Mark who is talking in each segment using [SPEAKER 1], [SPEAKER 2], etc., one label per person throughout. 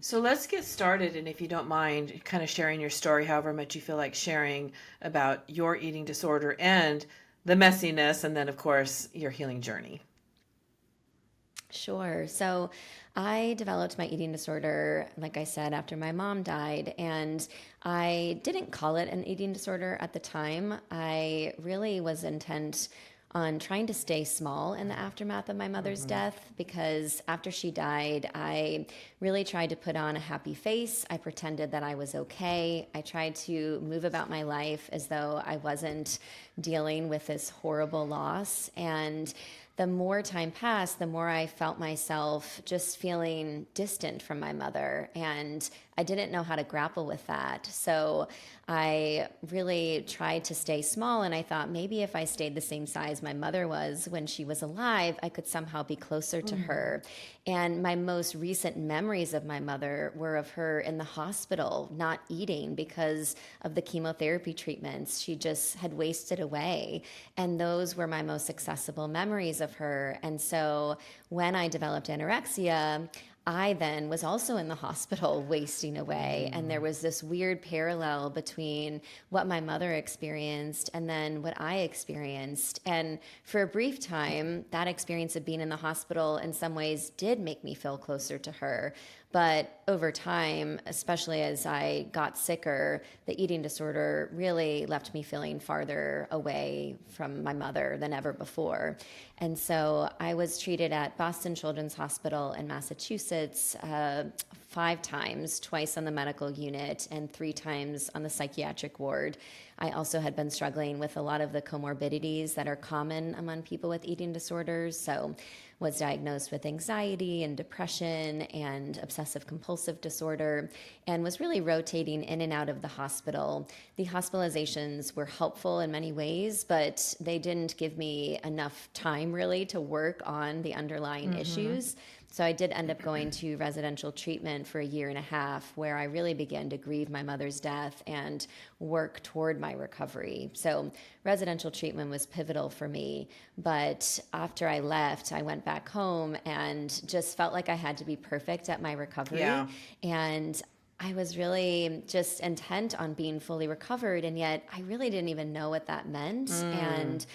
[SPEAKER 1] So let's get started. And if you don't mind, kind of sharing your story, however much you feel like sharing about your eating disorder and the messiness, and then, of course, your healing journey.
[SPEAKER 2] Sure. So I developed my eating disorder, like I said, after my mom died. And I didn't call it an eating disorder at the time. I really was intent on trying to stay small in the aftermath of my mother's
[SPEAKER 1] Mm-hmm.
[SPEAKER 2] death because after she died, I really tried to put on a happy face. I pretended that I was okay. I tried to move about my life as though I wasn't dealing with this horrible loss. And the more time passed, the more I felt myself just feeling distant from my mother. And I didn't know how to grapple with that. So I really tried to stay small. And I thought maybe if I stayed the same size my mother was when she was alive, I could somehow be closer to
[SPEAKER 1] Mm.
[SPEAKER 2] her. And my most recent memories of my mother were of her in the hospital, not eating because of the chemotherapy treatments. She just had wasted away. And those were my most accessible memories of her. And so when I developed anorexia, I then was also in the hospital wasting away. And there
[SPEAKER 1] Mm.
[SPEAKER 2] was this weird parallel between what my mother experienced and then what I experienced. And for a brief time, that experience of being in the hospital in some ways did make me feel closer to her. But over time, especially as I got sicker, the eating disorder really left me feeling farther away from my mother than ever before. And so I was treated at Boston Children's Hospital in Massachusetts 5 times, twice on the medical unit and 3 times on the psychiatric ward. I also had been struggling with a lot of the comorbidities that are common among people with eating disorders. So was diagnosed with anxiety and depression and obsessive compulsive disorder and was really rotating in and out of the hospital. The hospitalizations were helpful in many ways, but they didn't give me enough time really to work on the underlying
[SPEAKER 1] Mm-hmm.
[SPEAKER 2] issues. So I did end up going to residential treatment for a year and a half, where I really began to grieve my mother's death and work toward my recovery. So residential treatment was pivotal for me. But after I left, I went back home and just felt like I had to be perfect at my recovery.
[SPEAKER 1] Yeah.
[SPEAKER 2] And I was really just intent on being fully recovered, and yet I really didn't even know what that meant.
[SPEAKER 1] Mm.
[SPEAKER 2] And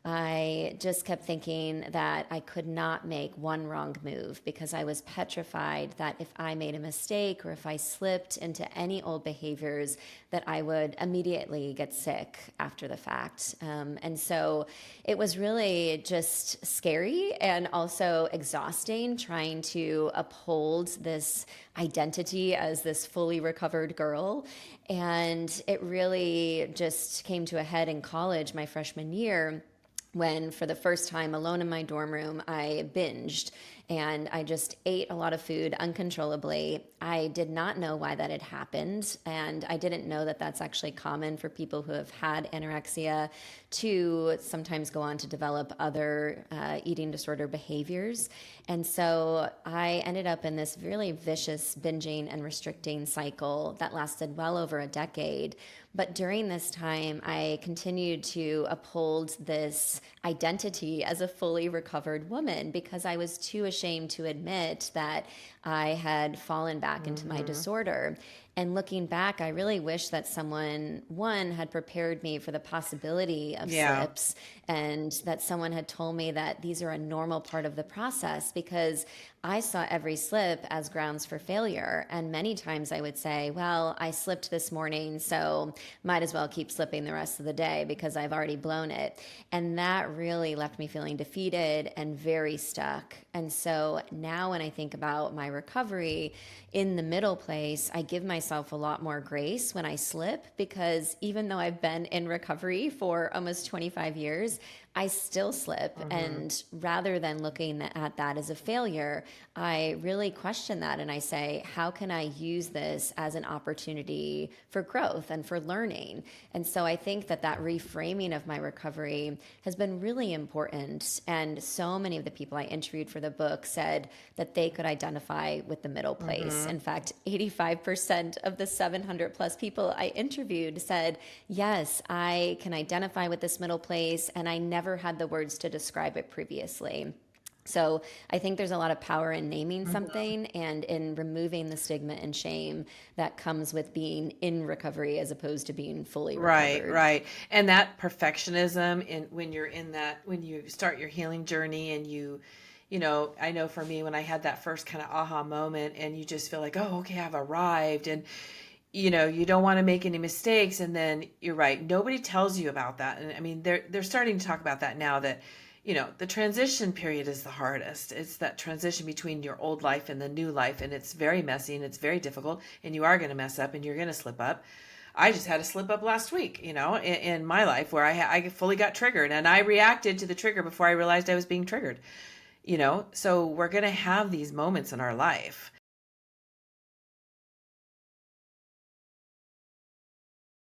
[SPEAKER 2] I just kept thinking that I could not make one wrong move because I was petrified that if I made a mistake or if I slipped into any old behaviors, that I would immediately get sick after the fact. And so it was really just scary and also exhausting trying to uphold this identity as this fully recovered girl. And it really just came to a head in college, my freshman year, when for the first time alone in my dorm room, I binged and I just ate a lot of food uncontrollably. I did not know why that had happened. And I didn't know that that's actually common for people who have had anorexia to sometimes go on to develop other eating disorder behaviors. And so I ended up in this really vicious binging and restricting cycle that lasted well over a decade. But during this time, I continued to uphold this identity as a fully recovered woman because I was too ashamed to admit that I had fallen back into my
[SPEAKER 1] Mm-hmm.
[SPEAKER 2] disorder. And looking back, I really wish that someone, one, had prepared me for the possibility of
[SPEAKER 1] Yeah.
[SPEAKER 2] slips and that someone had told me that these are a normal part of the process because I saw every slip as grounds for failure. And many times I would say, well, I slipped this morning, so might as well keep slipping the rest of the day because I've already blown it. And that really left me feeling defeated and very stuck. And so now when I think about my recovery in the middle place, I give myself a lot more grace when I slip because even though I've been in recovery for almost 25 years, I still slip.
[SPEAKER 1] Mm-hmm.
[SPEAKER 2] And rather than looking at that as a failure, I really question that and I say, how can I use this as an opportunity for growth and for learning? And so I think that that reframing of my recovery has been really important. And so many of the people I interviewed for the book said that they could identify with the middle place.
[SPEAKER 1] Mm-hmm.
[SPEAKER 2] In fact, 85% of the 700 plus people I interviewed said, yes, I can identify with this middle place, and I never had the words to describe it previously. So I think there's a lot of power in naming something and in removing the stigma and shame that comes with being in recovery as opposed to being fully
[SPEAKER 1] Right,
[SPEAKER 2] recovered.
[SPEAKER 1] right. And that perfectionism in when you're in that when you start your healing journey and I know for me when I had that first kind of aha moment and you just feel like, "Oh, okay, I've arrived." And you don't want to make any mistakes and then you're right. Nobody tells you about that. And I mean, they're starting to talk about that now that the transition period is the hardest. It's that transition between your old life and the new life and it's very messy and it's very difficult and you are going to mess up and you're going to slip up. I just had a slip up last week, in my life where I fully got triggered and I reacted to the trigger before I realized I was being triggered. So we're going to have these moments in our life.